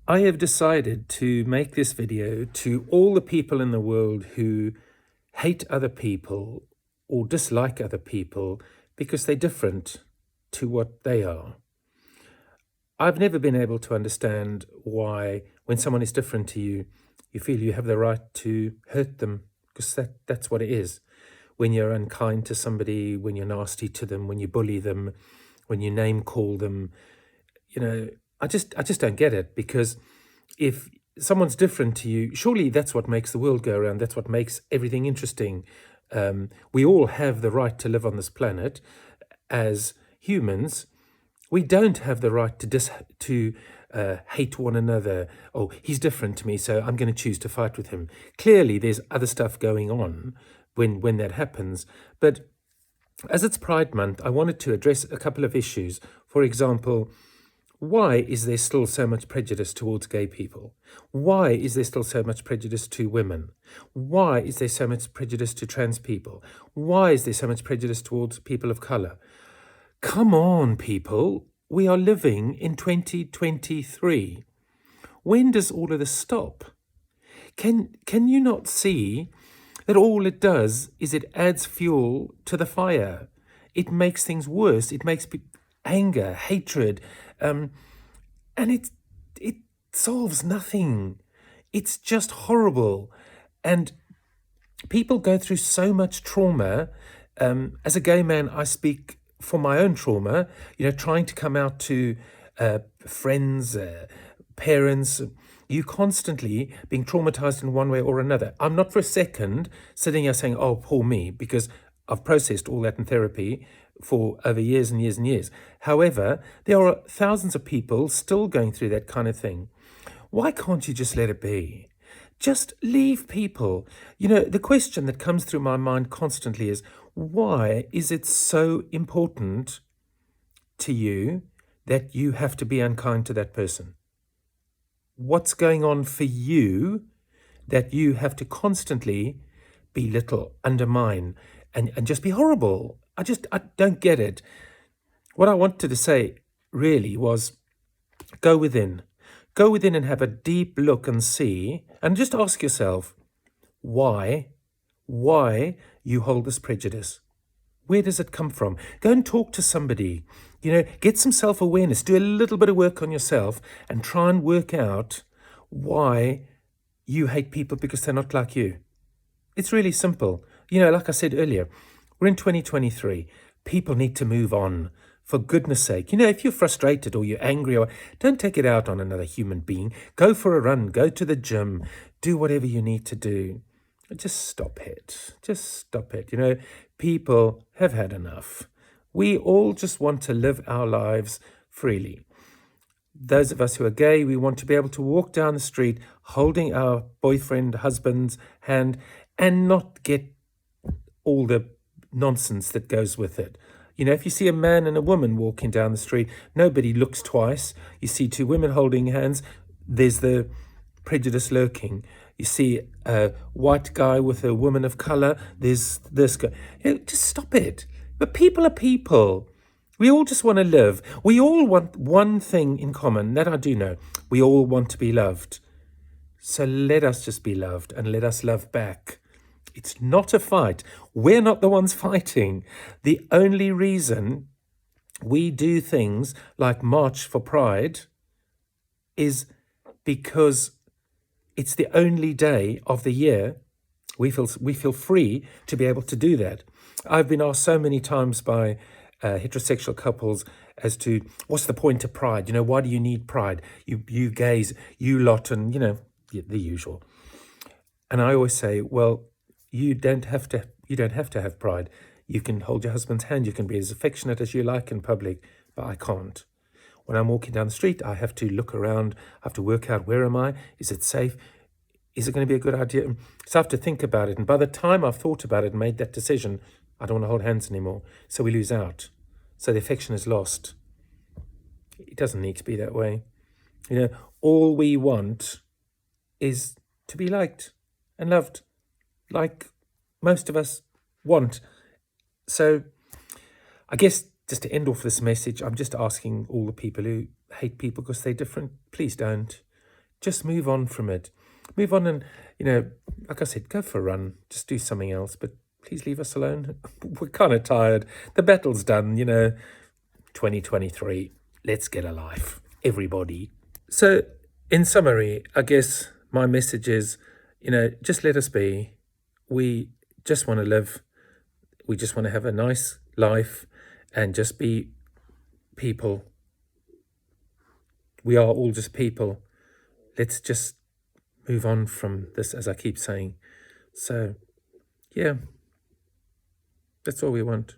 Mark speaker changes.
Speaker 1: I have decided to make this video to all the people in the world who hate other people or dislike other people because they're different to what they are. I've never been able to understand why, when someone is different to you, you feel you have the right to hurt them, because that's what it is. When you're unkind to somebody, when you're nasty to them, when you bully them, when you name call them, I just don't get it, because if someone's different to you, surely that's what makes the world go around. That's what makes everything interesting. We all have the right to live on this planet as humans. We don't have the right to hate one another. Oh, he's different to me, so I'm going to choose to fight with him. Clearly, there's other stuff going on when that happens. But as it's Pride Month, I wanted to address a couple of issues. For example, why is there still so much prejudice towards gay people? Why is there still so much prejudice to women? Why is there so much prejudice to trans people? Why is there so much prejudice towards people of color? Come on, people. We are living in 2023. When does all of this stop? Can you not see that all it does is it adds fuel to the fire? It makes things worse. It makes anger, hatred, and it solves nothing. It's just horrible. And people go through so much trauma. As a gay man, I speak for my own trauma, trying to come out to friends, parents, you constantly being traumatized in one way or another. I'm not for a second sitting here saying, oh, poor me, because I've processed all that in therapy for over years and years and years. However, there are thousands of people still going through that kind of thing. Why can't you just let it be? Just leave people. The question that comes through my mind constantly is, why is it so important to you that you have to be unkind to that person? What's going on for you that you have to constantly belittle, undermine, and just be horrible? I don't get it. What I wanted to say really was, go within. Go within and have a deep look and see, and just ask yourself, why you hold this prejudice? Where does it come from? Go and talk to somebody. Get some self-awareness. Do a little bit of work on yourself and try and work out why you hate people because they're not like you. It's really simple. Like I said earlier, we're in 2023. People need to move on. For goodness sake, if you're frustrated or you're angry, don't take it out on another human being. Go for a run, go to the gym, do whatever you need to do. Just stop it. Just stop it. People have had enough. We all just want to live our lives freely. Those of us who are gay, we want to be able to walk down the street holding our boyfriend, husband's hand and not get all the nonsense that goes with it. If you see a man and a woman walking down the street, nobody looks twice. You see two women holding hands, there's the prejudice lurking. You see a white guy with a woman of color, there's this guy. Just stop it. But people are people. We all just want to live. We all want one thing in common, that I do know. We all want to be loved. So let us just be loved and let us love back. It's not a fight. We're not the ones fighting. The only reason we do things like March for Pride is because it's the only day of the year we feel free to be able to do that. I've been asked so many times by heterosexual couples as to what's the point of Pride? Why do you need Pride? You gays, you lot, and the usual. And I always say, well, you don't have to have pride. You can hold your husband's hand. You can be as affectionate as you like in public, but I can't. When I'm walking down the street, I have to look around. I have to work out, where am I? Is it safe? Is it going to be a good idea? So I have to think about it. And by the time I've thought about it and made that decision, I don't want to hold hands anymore. So we lose out. So the affection is lost. It doesn't need to be that way. All we want is to be liked and loved, like most of us want. So I guess just to end off this message, I'm just asking all the people who hate people because they're different, please don't. Just move on from it. Move on and, like I said, go for a run. Just do something else, but please leave us alone. We're kind of tired. The battle's done, 2023. Let's get a life, everybody. So, in summary, I guess my message is, just let us be. We just want to live. We just want to have a nice life and just be people. We are all just people. Let's just move on from this, as I keep saying. So, yeah, that's all we want.